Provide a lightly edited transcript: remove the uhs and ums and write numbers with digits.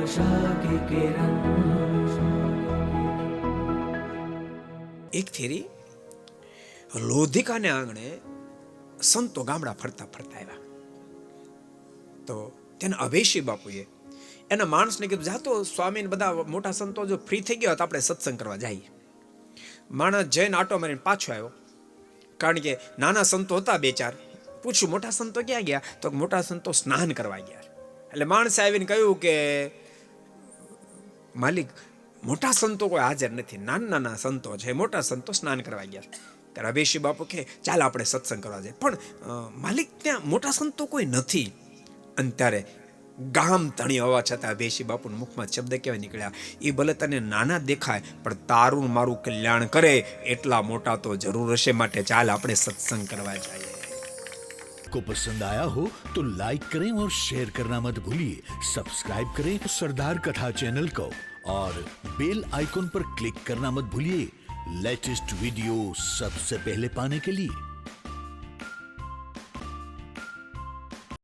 आशा की किरण। એક ફેરી લોધિકાને આંગણે સંતો ગામડા ફરતા ફરતા આવ્યા. તો તેના અભેશી બાપુએ એના માણસને કીધું, જાતો સ્વામીને બધા મોટા સંતો જો ફ્રી થઈ ગયા તો આપણે સત્સંગ કરવા જઈએ. માણસ જઈને આટો મારીને પાછો આવ્યો, કારણ કે નાના સંતો હતા બે ચાર. પૂછ્યું, મોટા સંતો ક્યાં ગયા? તો મોટા સંતો સ્નાન કરવા ગયા. એટલે માણસે આવીને કહ્યું કે માલિક, મોટા સંતો કોઈ હાજર નથી, નાના નાના સંતો છે, મોટા સંતો સ્નાન કરવા ગયા. ત્યારે અભેશી બાપુ કે ચાલ આપણે સત્સંગ કરવા જાય. પણ માલિક ત્યાં મોટા સંતો કોઈ નથી. અને ત્યારે ગામ તણી હોવા છતાં અભેશી બાપુના મુખમાં શબ્દ કેવા નીકળ્યા, એ ભલે તને નાના દેખાય પણ તારું મારું કલ્યાણ કરે એટલા મોટા તો જરૂર હશે, માટે ચાલ આપણે સત્સંગ કરવા જઈએ. को पसंद आया हो तो लाइक करें और शेयर करना मत भूलिए. सब्सक्राइब करें सरदार कथा चैनल को और बेल आइकॉन पर क्लिक करना मत भूलिए लेटेस्ट वीडियो सबसे पहले पाने के लिए.